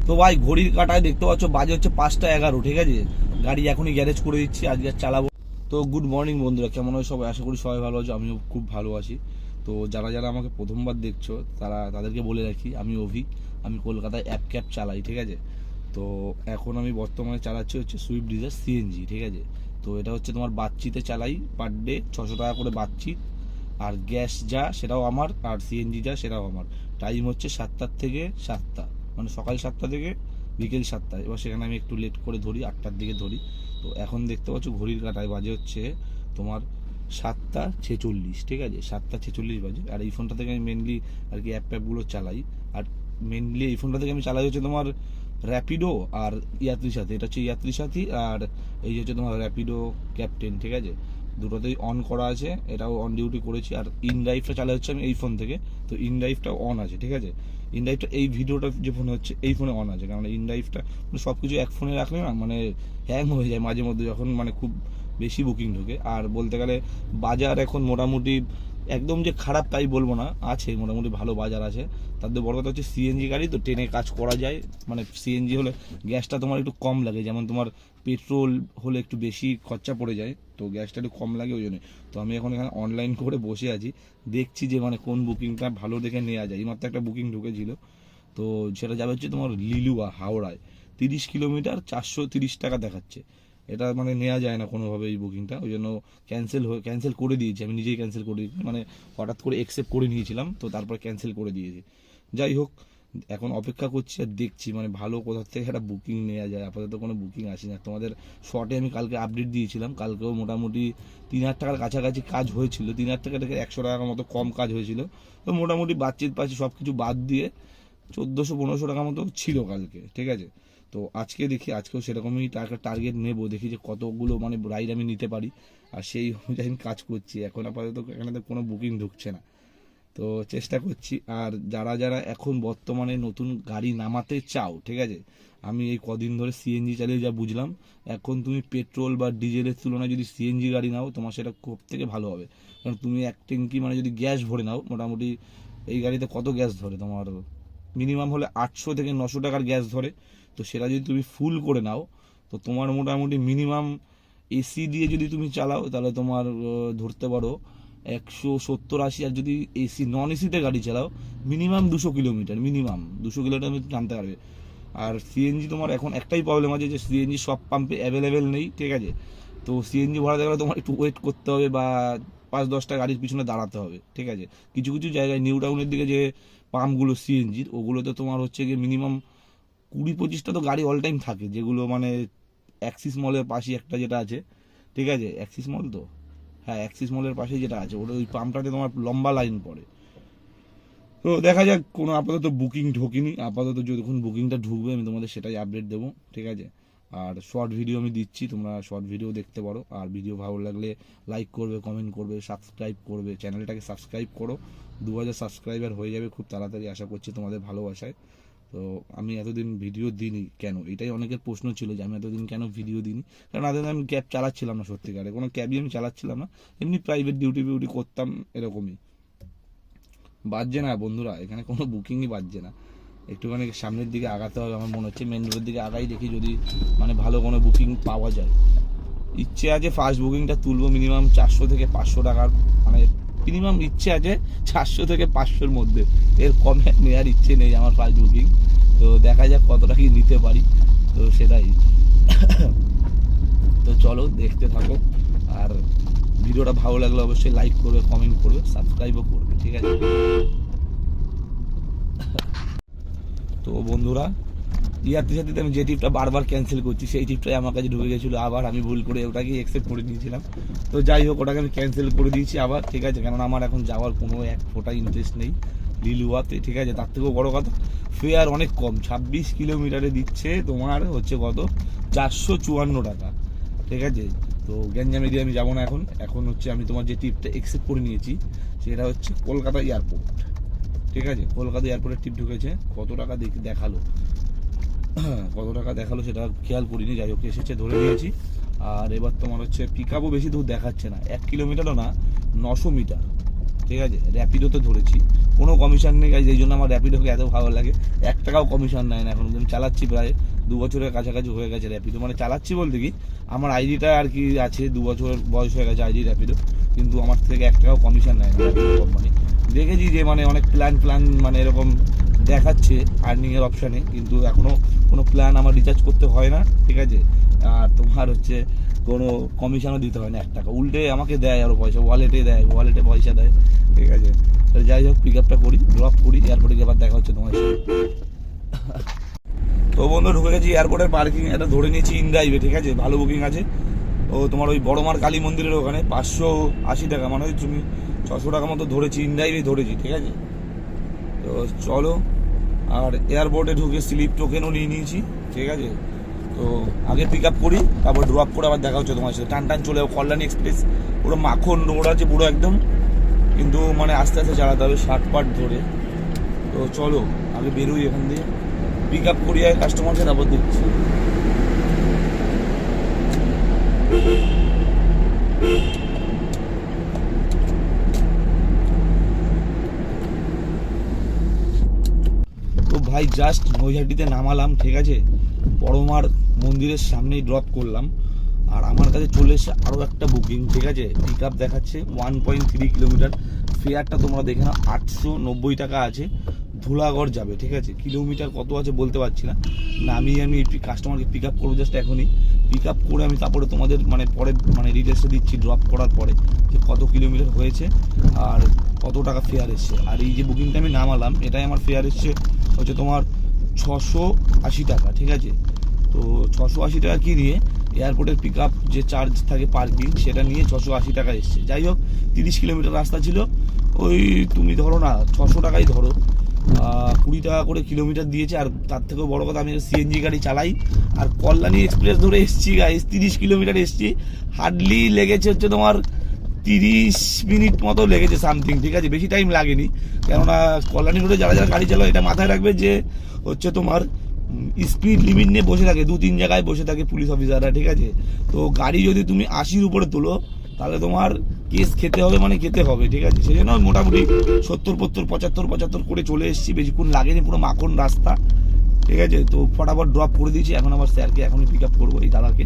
তো ভাই ঘড়ির কাঁটায় দেখতে পাচ্ছ বাজে হচ্ছে 5টা 11, ঠিক আছে। গাড়ি এখনই গ্যারেজ করে দিচ্ছি, আজকে আর চালাবো। তো গুড মর্নিং বন্ধুরা, কেমন হয় সবাই? আশা করি সবাই ভালো আছো, আমিও খুব ভালো আছি। তো যারা যারা আমাকে প্রথমবার দেখছো তাদেরকে বলে রাখি, আমি অভি, আমি কলকাতায় অ্যাপ ক্যাব চালাই, ঠিক আছে। তো এখন আমি বর্তমানে চালাচ্ছি হচ্ছে সুইফট ডিজায়ার সিএনজি, ঠিক আছে। তো এটা হচ্ছে তোমার বাচ্চিতে চালাই, পার ডে 600 টাকা করে বাচ্চিত। আর গ্যাস যা সেটাও আমার, আর সিএনজি যা সেটাও আমার। টাইম হচ্ছে 7টার থেকে 7টা, মানে সকাল 7টা থেকে বিকেল 7টা। এবার সেখানে আমি একটু লেট করে ধরি, 8টার দিকে ধরি। তো এখন দেখতে পাচ্ছ ঘড়ির কাঁটায় বাজে হচ্ছে তোমার 7টা 46, ঠিক আছে, 7টা 46 বাজে। আর এই ফোনটা থেকে আমি মেনলি আর কি অ্যাপগুলো চালাই। আর মেনলি এই ফোনটা থেকে আমি চালাই হচ্ছে তোমার র্যাপিডো আর ইয়াত্রী সাথী। এটা হচ্ছে ইয়াত্রী সাথী, আর এই হচ্ছে তোমার র্যাপিডো ক্যাপ্টেন, ঠিক আছে। দুটোতেই অন করা আছে, এটাও অন ডিউটি করেছি। আর ইন ড্রাইভটা চালা হচ্ছে আমি এই ফোন থেকে, তো ইন ড্রাইভটাও অন আছে, ঠিক আছে। ইন ড্রাইভটা এই ভিডিওটা যে ফোনে হচ্ছে এই ফোনে অন আছে, কারণ ইন ড্রাইভটা সব কিছু এক ফোনে রাখলে না মানে হ্যাং হয়ে যায় মাঝে মধ্যে, যখন মানে খুব বেশি বুকিং ঢোকে। আর বলতে গেলে বাজার এখন মোটামুটি একদম যে খারাপ তাই বলবো না, আছে মোটামুটি ভালো বাজার আছে। তাদের বড় কথা হচ্ছে সিএনজি গাড়ি তো ট্রেনে কাজ করা যায়। মানে সিএনজি হলে গ্যাসটা তোমার একটু কম লাগে, যেমন তোমার পেট্রোল হলে একটু বেশি খরচা পড়ে যায়, তো গ্যাসটা একটু কম লাগে ওই জন্য। তো আমি এখন এখানে অনলাইন করে বসে আছি, দেখছি যে মানে কোন বুকিংটা ভালো দেখে নেওয়া যায়। এইমাত্র একটা বুকিং ঢুকেছিল, তো সেটা যাবে হচ্ছে তোমার লিলুয়া হাওড়ায়, 30 কিলোমিটার, 430 টাকা দেখাচ্ছে। এটা মানে নেওয়া যায় না কোনোভাবে এই বুকিংটা, ওই জন্য ক্যান্সেল করে দিয়েছি। আমি নিজেই ক্যান্সেল করে দিয়েছি, মানে হঠাৎ করে একসেপ্ট করে নিয়েছিলাম, তো তারপর ক্যান্সেল করে দিয়েছি। যাই হোক, এখন অপেক্ষা করছি আর দেখছি মানে ভালো কোথা থেকে একটা বুকিং নেওয়া যায়। আপাতত কোনো বুকিং আসে না। তোমাদের শর্টে আমি কালকে আপডেট দিয়েছিলাম, কালকেও মোটামুটি 3,000 টাকার কাছাকাছি কাজ হয়েছিল, 3,000 টাকা থেকে 100 টাকার মতো কম কাজ হয়েছিল। তো মোটামুটি বাতচিত পাচ্ছি সব কিছু বাদ দিয়ে 1400-1500 টাকা মতো ছিল কালকে, ঠিক আছে। তো আজকে দেখি, আজকেও সেরকমই টার্গেট নেব, দেখি যে কতগুলো মানে রাইড আমি নিতে পারি। আর সেই অনুযায়ী আমি কাজ করছি। এখন আপাতত এখানে তো কোনো বুকিং ঢুকছে না, তো চেষ্টা করছি। আর যারা যারা এখন বর্তমানে নতুন গাড়ি নামাতে চাও, ঠিক আছে, আমি এই কদিন ধরে সিএনজি চালিয়ে যা বুঝলাম, এখন তুমি পেট্রোল বা ডিজেলের তুলনায় যদি সিএনজি গাড়ি নাও, তোমার সেটা খুব থেকে ভালো হবে। কারণ তুমি এক ট্যাঙ্কি মানে যদি গ্যাস ভরে নাও, মোটামুটি এই গাড়িতে কত গ্যাস ধরে তোমার, মিনিমাম হলে 800 থেকে 900 টাকার গ্যাস ধরে। তো সেটা যদি তুমি ফুল করে নাও, তো তোমার মোটামুটি মিনিমাম এসি দিয়ে যদি তুমি চালাও, তাহলে তোমার ধরতে পারো 170-80। আর যদি এসি নন এসিতে গাড়ি চালাও, মিনিমাম 200 কিলোমিটার, মিনিমাম 200 কিলোমিটার তুমি টানতে পারবে। আর সিএনজি তোমার এখন একটাই প্রবলেম আছে, যে সিএনজি সব পাম্পে অ্যাভেলেবেল নেই, ঠিক আছে। তো সিএনজি ভরাতে গেলে তোমার একটু ওয়েট করতে হবে, বা 5-10টা গাড়ির পিছনে দাঁড়াতে হবে, ঠিক আছে। কিছু কিছু জায়গায় নিউ টাউনের দিকে যে পাম্পগুলো সিএনজির, ওগুলোতে তোমার হচ্ছে গিয়ে মিনিমাম 20-25টা তো গাড়ি অল টাইম থাকে, যেগুলো মানে অ্যাক্সিস মলের পাশে একটা যেটা আছে, ঠিক আছে, অ্যাক্সিস মল তো, হ্যাঁ অ্যাক্সিস মলের পাশে যেটা আছে, ওটা ওই পাম্পটাতে তোমার লম্বা লাইন পড়ে। তো দেখা যাক, কোনো আপাতত বুকিং ঢোকেনি। আপাতত যখন বুকিংটা ঢুকবে আমি তোমাদের সেটাই আপডেট দেবো, ঠিক আছে। আর শর্ট ভিডিও আমি দিচ্ছি, তোমরা শর্ট ভিডিও দেখতে পারো। আর ভিডিও ভালো লাগলে লাইক করবে, কমেন্ট করবে, সাবস্ক্রাইব করবে, চ্যানেলটাকে সাবস্ক্রাইব করো। 2,000 সাবস্ক্রাইবার হয়ে যাবে খুব তাড়াতাড়ি, আশা করছি তোমাদের ভালোবাসায়। তো আমি এতদিন ভিডিও দিইনি কেন, এটাই অনেকের প্রশ্ন ছিল যে আমি এতদিন কেন ভিডিও দিইনি। কারণ এতদিন আমি ক্যাব চালাচ্ছিলাম না, সত্যিকারে কোনো ক্যাবই আমি চালাচ্ছিলাম না, এমনি প্রাইভেট ডিউটি করতাম, এরকমই। বাজছে না বন্ধুরা, এখানে কোনো বুকিংই বাজছে না। একটুখানি সামনের দিকে আগাতে হবে, আমার মনে হচ্ছে মেন রোডের দিকে আগাই, দেখি যদি মানে ভালো কোনো বুকিং পাওয়া যায়। ইচ্ছে আছে ফার্স্ট বুকিংটা তুলবো মিনিমাম 400 থেকে 500 টাকার, মানে মিনিমাম ইচ্ছে আছে 400 থেকে 500-র মধ্যে, এর কমে নেওয়ার ইচ্ছে নেই আমার ফার্স্ট বুকিং। তো দেখা যাক কতটা কি নিতে পারি, তো সেটাই। তো চলো দেখতে থাকো। আর ভিডিওটা ভালো লাগলে অবশ্যই লাইক করবে, কমেন্ট করবে, সাবস্ক্রাইবও করবে, ঠিক আছে। তো বন্ধুরা, ইয়াত্রী সাথে আমি যে ট্রিপটা বারবার ক্যান্সেল করছি, সেই ট্রিপটাই আমার কাছে ঢুকে গেছিলো আবার, আমি ভুল করে ওটাকে অ্যাকসেপ্ট করে নিয়েছিলাম। তো যাই হোক, ওটাকে আমি ক্যান্সেল করে দিয়েছি আবার, ঠিক আছে। কারণ আমার এখন যাওয়ার কোনো এক ফোঁটা ইন্টারেস্ট নেই লিলুয়াতে, ঠিক আছে। তার থেকেও বড় কথা, ফেয়ার অনেক কম, 26 কিলোমিটারে দিচ্ছে তোমার হচ্ছে কত, 454 টাকা, ঠিক আছে। তো গ্যাঞ্জাম এরিয়া আমি যাবো না এখন। এখন হচ্ছে আমি তোমার যে ট্রিপটা অ্যাকসেপ্ট করে নিয়েছি, সেটা হচ্ছে কলকাতা এয়ারপোর্ট, ঠিক আছে। কলকাতা এয়ারপোর্টের টিপ ঢুকেছে, কত টাকা দেখালো, কত টাকা দেখালো সেটা খেয়াল করিনি। যাই হোক, এসেছে, ধরে নিয়েছি। আর এবার তোমার হচ্ছে পিক আপও বেশি দূর দেখাচ্ছে না, 1 কিলোমিটারও না, 900 মিটার, ঠিক আছে, র্যাপিডোতে ধরেছি, কোনো কমিশন নেই গাইজ, এই জন্য আমার র্যাপিডোকে এত ভালো লাগে। 1 টাকাও কমিশন নেয় না এখন, আমি চালাচ্ছি প্রায় 2 বছরের কাছাকাছি হয়ে গেছে র্যাপিডো, মানে চালাচ্ছি বলতে কি আমার আইডিটা আর কি আছে, 2 বছর বয়স হয়ে গেছে আইডি র্যাপিডো, কিন্তু আমার থেকে 1 টাকাও কমিশন নেয় না র্যাপিডো কোম্পানি। দেখেছি যে মানে অনেক প্ল্যান মানে এরকম দেখাচ্ছে আর্নিংয়ের অপশানে, কিন্তু এখনও কোনো প্ল্যান আমার রিচার্জ করতে হয় না, ঠিক আছে, আর তোমার হচ্ছে কোনো কমিশনও দিতে হয় না 1 টাকা, উল্টে আমাকে দেয় আরও পয়সা, ওয়ালেটে পয়সা দেয়, ঠিক আছে। তো যাই হোক, পিক আপটা করি, ড্রপ করি, এয়ারপোর্টে গিয়ে আবার দেখা হচ্ছে তোমার সাথে। তো বন্ধু ঢুকে গেছি এয়ারপোর্টের পার্কিং, এটা ধরে নিয়েছি ইনড্রাইভে, ঠিক আছে, ভালো বুকিং আছে। ও তোমার ওই বড়মার কালী মন্দিরের ওখানে 580 টাকা, মানে তুমি 600 টাকা মতো ধরেছি, ইনড্রাইভে ধরেছি, ঠিক আছে। তো চলো, আর এয়ারপোর্টে ঢুকে স্লিপ টোকেনও নিয়ে নিয়েছি, ঠিক আছে। তো আগে পিক আপ করি, তারপর ড্রপ করে আবার দেখা হচ্ছে তোমার সাথে। টান চলে যাবো, কল্যাণী এক্সপ্রেস পুরো মাখন রোড আছে পুরো একদম, কিন্তু মানে আস্তে আস্তে চালাতে হবে 60 পাট ধরে। তো চলো আগে বেরোই এখান দিয়ে, পিক আপ করি আর কাস্টমারকে, তারপর দেখছি। তো ভাই জাস্ট নৈহাটিতে নামালাম, ঠিক আছে, বড়মার মন্দিরের সামনেই ড্রপ করলাম, আর আমার কাছে চলে এসে আরও একটা বুকিং, ঠিক আছে। পিক আপ দেখাচ্ছে 1.3 কিলোমিটার, ফেয়ারটা তোমরা দেখে নাও 890 টাকা আছে, ধুলাগড় যাবে, ঠিক আছে। কিলোমিটার কত আছে বলতে পারছি না, আমি কাস্টমারকে পিক আপ করবো জাস্ট এখনই। পিক আপ করে আমি তারপরে তোমাদের মানে পরে মানে ডিটেলসে দিচ্ছি, ড্রপ করার পরে যে কত কিলোমিটার হয়েছে আর কত টাকা ফেয়ার এসছে। আর এই যে বুকিংটা আমি নামালাম, এটাই আমার ফেয়ার এসছে হচ্ছে তোমার 680 টাকা, ঠিক আছে। তো 680 টাকা কি দিয়ে এয়ারপোর্টের পিক আপ যে চার্জ থাকে পার্কিং, সেটা নিয়ে 680 টাকা এসছে। যাই হোক, 30 কিলোমিটার রাস্তা ছিল, ওই তুমি ধরো না 600 টাকাই ধরো, 20 টাকা করে কিলোমিটার দিয়েছে। আর তার থেকেও বড় কথা, আমি সিএনজি গাড়ি চালাই, আর কল্যাণী এক্সপ্রেস ধরে এসছি গাইস, 30 কিলোমিটার এসছি, হার্ডলি লেগেছে হচ্ছে তোমার 30 মিনিট মতো লেগেছে সামথিং, ঠিক আছে, বেশি টাইম লাগেনি। কেননা কল্যাণী রোডে যারা যারা গাড়ি চালায় এটা মাথায় রাখবে যে হচ্ছে তোমার স্পিড লিমিট নিয়ে বসে থাকে, 2-3 জায়গায় বসে থাকে পুলিশ অফিসাররা, ঠিক আছে। তো গাড়ি যদি তুমি 80-র উপরে তোলো তাহলে তোমার কেস খেতে হবে, মানে খেতে হবে, ঠিক আছে। সেই জন্য মোটামুটি 70-75 করে চলে এসেছি, বেশিক্ষণ লাগেনি, পুরো মাখন রাস্তা, ঠিক আছে। তো ফটাফট ড্রপ করে দিয়েছি, এখন আবার স্যারকে এখনই পিক আপ করবো, এই দাদাকে।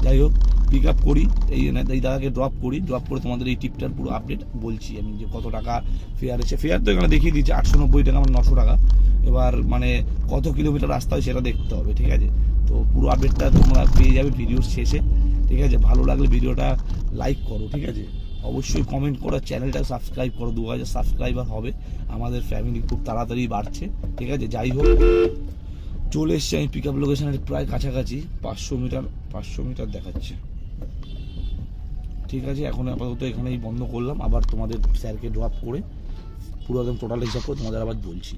যাই হোক, পিক আপ করি, এই দাদাকে ড্রপ করে তোমাদের এই টিপটার পুরো আপডেট বলছি আমি, যে কত টাকা ফেয়ার এসে। ফেয়ার তো এখানে দেখিয়ে দিচ্ছি 890 টাকা, মানে 900 টাকা। এবার মানে কত কিলোমিটার রাস্তা হয় সেটা দেখতে হবে, ঠিক আছে। তো পুরো আপডেটটা তোমরা পেয়ে যাবে ভিডিওর শেষে, ঠিক আছে। ভালো লাগলে ভিডিওটা লাইক করো, ঠিক আছে, অবশ্যই কমেন্ট করো, চ্যানেলটা সাবস্ক্রাইব করো, 2000 সাবস্ক্রাইবার হবে, আমাদের ফ্যামিলি খুব তাড়াতাড়ি বাড়ছে, ঠিক আছে। যাই হোক, চলে এসছি আমি পিক আপ লোকেশনের প্রায় কাছাকাছি, 500 মিটার দেখাচ্ছে, ঠিক আছে। এখন আপাতত এখানেই বন্ধ করলাম, আবার তোমাদের স্যারকে ড্রপ করে পুরো একদম টোটাল হিসাব করে তোমাদের আবার বলছি।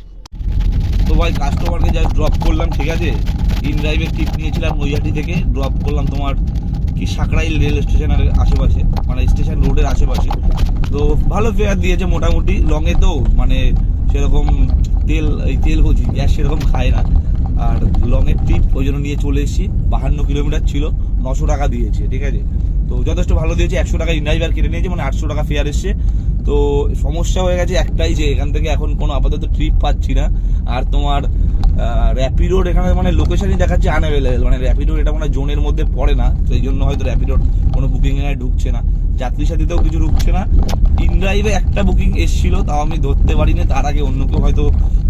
তো ভাই কাস্টমারকে যা ড্রপ করলাম, ঠিক আছে, ইনড্রাইভের টিপ নিয়েছিলাম নৈহাটি থেকে, ড্রপ করলাম তোমার কি সাকরাইল রেল স্টেশনের আশেপাশে, মানে স্টেশন রোডের আশেপাশে। তো ভালো ফেয়ার দিয়েছে মোটামুটি, লংয়ে তো মানে সেরকম তেল বলছি গ্যাস সেরকম খায় না, আর লংয়ের ট্রিপ ওই জন্য নিয়ে চলে এসেছি। 52 কিলোমিটার ছিল, 900 টাকা দিয়েছে, ঠিক আছে। তো যথেষ্ট ভালো দিয়েছে, 100 টাকা ইনড্রাইভার কেটে নিয়েছে, মানে 800 টাকা ফেয়ার এসছে। তো সমস্যা হয়ে গেছে একটাই, যে এখান থেকে এখন কোনো আপাতত ট্রিপ পাচ্ছি না, আর তোমার র্যাপিডোর এখানে মানে লোকেশনই দেখাচ্ছে আনঅ্যাভেলেবেল, মানে র্যাপিডোর এটা মানে জোনের মধ্যে পড়ে না, সেই জন্য হয়তো র্যাপিডোর কোনো বুকিং এ ঢুকছে না, যাত্রী সাথীতেও কিছু ঢুকছে না। ইনড্রাইভে একটা বুকিং এসেছিল, তাও আমি ধরতে পারিনি, তার আগে অন্য কেউ হয়তো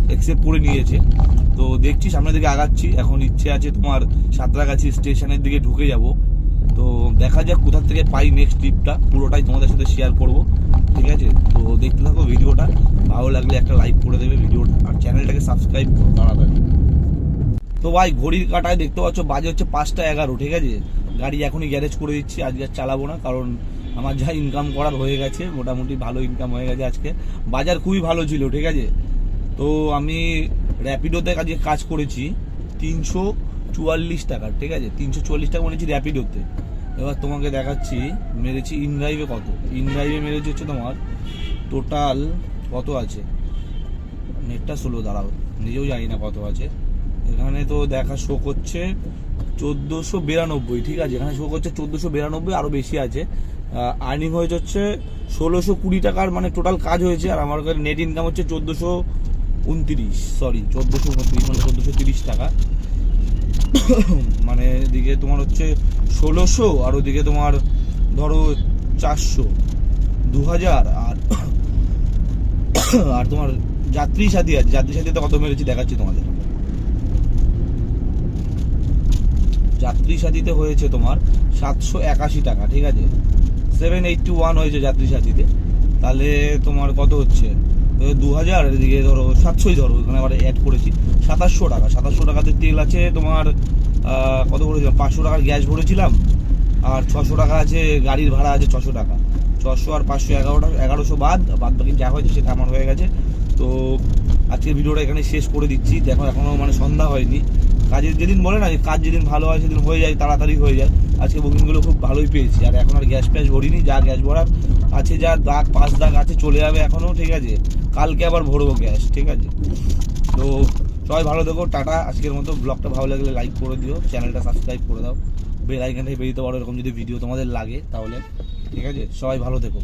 অ্যাকসেপ্ট করে নিয়েছে। তো দেখছি সামনের দিকে আগাচ্ছি, এখন ইচ্ছে আছে তোমার সাঁতরাগাছি স্টেশনের দিকে ঢুকে যাব। তো দেখা যাক কোথা থেকে পাই নেক্সট ট্রিপটা, পুরোটাই তোমাদের সাথে শেয়ার করব, ঠিক আছে। তো দেখতে থাকো ভিডিওটা, ভালো লাগলে একটা লাইক করে দেবে ভিডিওটা, আর চ্যানেলটাকে সাবস্ক্রাইব করো তাড়াতাড়ি। তো ভাই ঘড়ির কাঁটায় দেখতে পাচ্ছ বাজে হচ্ছে 5টা 11, ঠিক আছে। গাড়ি এখনই গ্যারেজ করে দিচ্ছি, আজকে আর চালাবো না, কারণ আমার যা ইনকাম করার হয়ে গেছে, মোটামুটি ভালো ইনকাম হয়ে গেছে আজকে, বাজার খুবই ভালো ছিল, ঠিক আছে। তো আমি র্যাপিডোতে আজকে কাজ করেছি 344 টাকার, ঠিক আছে, 344 টাকা মেরেছি র্যাপিডোতে। এবার তোমাকে দেখাচ্ছি মেরেছি ইনড্রাইভে কত। ইনড্রাইভে মেরেছি হচ্ছে তোমার টোটাল কত আছে, নেটটা স্লো, দাঁড়াও, নিজেও জানি না কত আছে। এখানে তো দেখা শো করছে 1492, ঠিক আছে, এখানে শো করছে 1492, আরও বেশি আছে, আর্নিং হয়েছে হচ্ছে 1620 টাকার, মানে টোটাল কাজ হয়েছে। আর আমার কাছে নেট ইনকাম হচ্ছে 1429 মানে 1430 টাকা। মানে এদিকে তোমার হচ্ছে 1600 আর ওদিকে তোমার ধরো 400, 2000। আর তোমার যাত্রী সাথী আছে, যাত্রী সাথীতে কত মেরেছি দেখাচ্ছি তোমাদের। যাত্রী সাথীতে হয়েছে তোমার 781 টাকা, ঠিক আছে, 781 হয়েছে যাত্রী সাথীতে। তাহলে তোমার কত হচ্ছে 2000, এদিকে ধরো 700ই ধরো, ওখানে আবার অ্যাড করেছি 2700 টাকা। 2700 টাকাতে তেল আছে তোমার, কত করেছিলাম, 500 টাকার গ্যাস ভরেছিলাম, আর 600 টাকা আছে গাড়ির ভাড়া আছে 600 টাকা। 600 আর 500 1100 বাদ বাকি যা হয়েছে সেটা আমার হয়ে গেছে। তো আজকের ভিডিওটা এখানে শেষ করে দিচ্ছি। দেখো এখনো মানে সন্ধ্যা হয়নি। কাজের যেদিন বলে না, কাজ যেদিন ভালো হয় সেদিন হয়ে যায়, তাড়াতাড়ি হয়ে যায়। আজকে বুকিংগুলো খুব ভালোই পেয়েছি। আর এখন আর গ্যাস ফ্যাস ভরিনি, যা গ্যাস ভরার আছে, যা দাগ 5 দাগ আছে চলে যাবে এখনো, ঠিক আছে। কালকে আবার ভরবো গ্যাস, ঠিক আছে। তো সবাই ভালো থেকো, টাটা। আজকের মতো ব্লগটা ভালো লাগলে লাইক করে দিও, চ্যানেলটা সাবস্ক্রাইব করে দাও, বেল আইকনটা বেরিয়ে দিতে পারো এরকম যদি ভিডিও তোমাদের লাগে তাহলে, ঠিক আছে। সবাই ভালো থেকো।